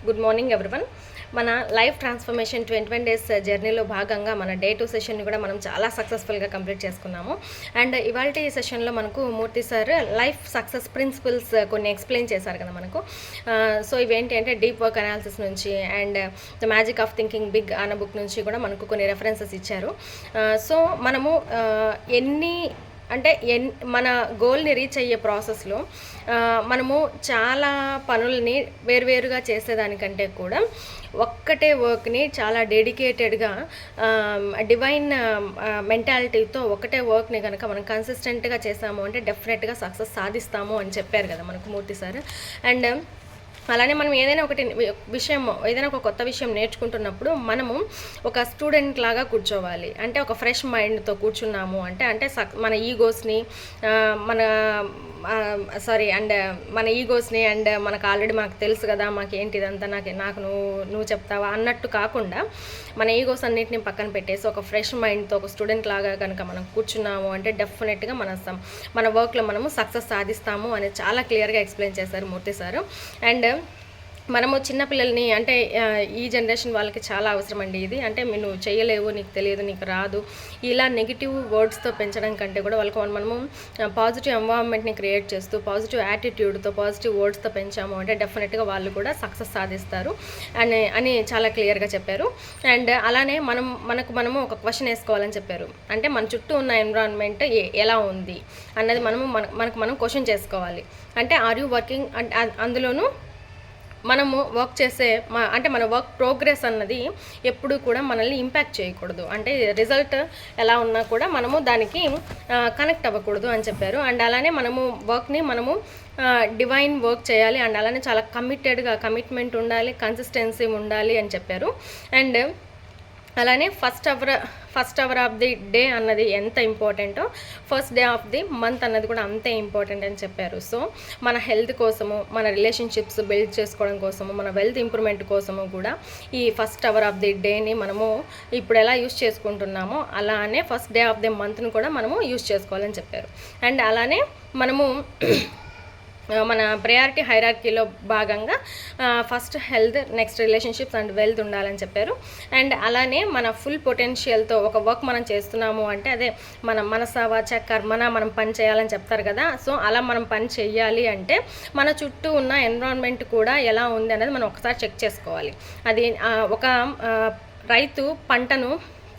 Good morning everyone. మన life transformation 21 days జర్నీలో భాగంగా మన డే 2 సెషన్ని కూడా మనం చాలా సక్సెస్ఫుల్గా కంప్లీట్ చేసుకున్నాము. అండ్ ఇవాళ ఈ సెషన్లో మనకు Murthy sir life success principles కొన్ని ఎక్స్ప్లెయిన్ చేశారు కదా మనకు. సో ఇవేంటి అంటే డీప్ వర్క్ అనాలిసిస్ నుంచి and the magic of thinking big అన్న బుక్ నుంచి కూడా మనకు కొన్ని రెఫరెన్సెస్ ఇచ్చారు. సో మనము మన గోల్ని రీచ్ అయ్యే ప్రాసెస్లో మనము చాలా పనుల్ని వేరువేరుగా చేసేదానికంటే కూడా ఒక్కటే వర్క్ని చాలా డెడికేటెడ్గా డివైన్ మెంటాలిటీతో ఒకటే వర్క్ని కనుక మనం కన్సిస్టెంట్గా చేసాము అంటే డెఫినెట్గా సక్సెస్ సాధిస్తాము అని చెప్పారు కదా మనకు మూర్తి సార్. అండ్ అలానే మనం ఏదైనా ఒక కొత్త విషయం నేర్చుకుంటున్నప్పుడు మనము ఒక స్టూడెంట్ లాగా కూర్చోవాలి. అంటే ఒక ఫ్రెష్ మైండ్తో కూర్చున్నాము అంటే మన ఈగోస్ని మన ఈగోస్ని అండ్ మనకు ఆల్రెడీ మనకు తెలుసు కదా మాకేంటి ఇదంతా నాకు నువ్వు చెప్తావా అన్నట్టు కాకుండా మన ఈగోస్ అన్నిటిని పక్కన పెట్టేసి ఒక ఫ్రెష్ మైండ్తో ఒక స్టూడెంట్ లాగా కనుక మనం కూర్చున్నాము అంటే డెఫినెట్గా మన వర్క్లో మనము సక్సెస్ సాధిస్తాము అని చాలా క్లియర్గా ఎక్స్ప్లెయిన్ చేశారు మూర్తి సారు. అండ్ మనము చిన్నపిల్లల్ని అంటే ఈ జనరేషన్ వాళ్ళకి చాలా అవసరం అండి ఇది. అంటే నువ్వు చేయలేవు, నీకు తెలియదు, నీకు రాదు, ఇలా నెగిటివ్ వర్డ్స్తో పెంచడం కంటే కూడా వాళ్ళకి మనము పాజిటివ్ ఎన్వైరన్మెంట్ని క్రియేట్ చేస్తూ పాజిటివ్ యాటిట్యూడ్తో పాజిటివ్ వర్డ్స్తో పెంచాము అంటే డెఫినెట్గా వాళ్ళు కూడా సక్సెస్ సాధిస్తారు అని చాలా క్లియర్గా చెప్పారు. అండ్ అలానే మనము ఒక క్వశ్చన్ వేసుకోవాలని చెప్పారు. అంటే మన చుట్టూ ఉన్న ఎన్విరాన్మెంట్ ఎలా ఉంది అన్నది మనం క్వశ్చన్ చేసుకోవాలి. అంటే ఆర్ యూ వర్కింగ్ అంటే అందులోనూ మనము వర్క్ చేసే మన వర్క్ ప్రోగ్రెస్ అన్నది ఎప్పుడు కూడా మనల్ని ఇంపాక్ట్ చేయకూడదు. అంటే రిజల్ట్ ఎలా ఉన్నా కూడా మనము దానికి కనెక్ట్ అవ్వకూడదు అని చెప్పారు. అండ్ అలానే మనము డివైన్ వర్క్ చేయాలి. అండ్ అలానే చాలా కమిట్మెంట్ ఉండాలి, కన్సిస్టెన్సీ ఉండాలి అని చెప్పారు. అండ్ అలానే first hour of the day అన్నది ఎంత ఇంపార్టెంటో first day of the month అన్నది కూడా అంతే ఇంపార్టెంట్ అని చెప్పారు. సో మన హెల్త్ కోసము, మన రిలేషన్షిప్స్ బిల్డ్ చేసుకోవడం కోసము, మన వెల్త్ ఇంప్రూవ్మెంట్ కోసము కూడా ఈ ఫస్ట్ అవర్ ఆఫ్ ది డేని మనము ఇప్పుడు ఎలా యూస్ చేసుకుంటున్నామో అలానే ఫస్ట్ డే ఆఫ్ ది మంత్ని కూడా మనము యూస్ చేసుకోవాలని చెప్పారు. అండ్ అలానే మనము మన ప్రయారిటీ హైరార్కీలో భాగంగా first health, next relationships and wealth ఉండాలని చెప్పారు. అండ్ అలానే మన ఫుల్ పొటెన్షియల్తో ఒక వర్క్ మనం చేస్తున్నాము అంటే అదే మన మనస వాచ కర్మన మనం పని చేయాలని చెప్తారు కదా. సో అలా మనం పని చేయాలి అంటే మన చుట్టూ ఉన్న ఎన్విరాన్మెంట్ కూడా ఎలా ఉంది అనేది మనం ఒకసారి చెక్ చేసుకోవాలి. అది ఒక రైతు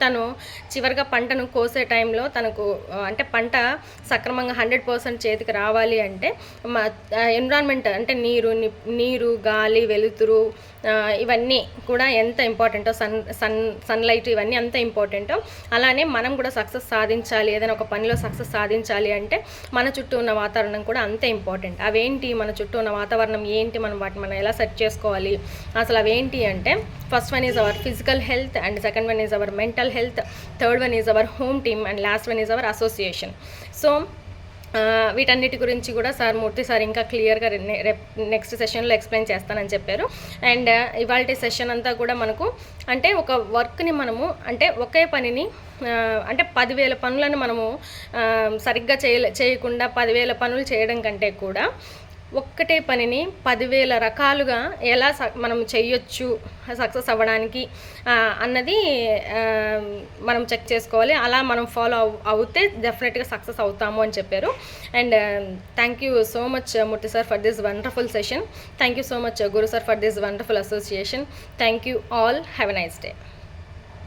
తను చివరిగా పంటను కోసే టైంలో తనకు అంటే పంట సక్రమంగా 100% చేతికి రావాలి అంటే ఎన్విరాన్మెంట్ అంటే నీరు, గాలి, వెలుతురు ఇవన్నీ కూడా ఎంత ఇంపార్టెంటో, సన్లైట్ ఇవన్నీ ఎంత ఇంపార్టెంటో అలానే మనం కూడా సక్సెస్ సాధించాలి. ఏదైనా ఒక పనిలో సక్సెస్ సాధించాలి అంటే మన చుట్టూ ఉన్న వాతావరణం కూడా అంతే ఇంపార్టెంట్. అవేంటి, మన చుట్టూ ఉన్న వాతావరణం ఏంటి, మనం ఎలా సెట్ చేసుకోవాలి అసలు అవేంటి అంటే first one is our physical health and second one is our mental health, third one is our home team and last one is our association. So వీటన్నిటి గురించి కూడా మూర్తి సార్ ఇంకా క్లియర్గా నెక్స్ట్ సెషన్లో ఎక్స్ప్లెయిన్ చేస్తానని చెప్పారు. అండ్ ఇవాళ సెషన్ అంతా కూడా మనకు అంటే ఒక వర్క్ని మనము అంటే ఒకే పనిని అంటే 10,000 పనులను మనము సరిగ్గా చేయకుండా 10,000 పనులు చేయడం కంటే కూడా ఒక్కటే పనిని 10,000 రకాలుగా ఎలా మనం చేయొచ్చు సక్సెస్ అవ్వడానికి అన్నది మనం చెక్ చేసుకోవాలి. అలా మనం ఫాలో అవుతే డెఫినెట్గా సక్సెస్ అవుతాము అని చెప్పారు. And thank you so much Murthy sir for this wonderful session. Thank you so much Guru sir for this wonderful association. Thank you all. Have a nice day.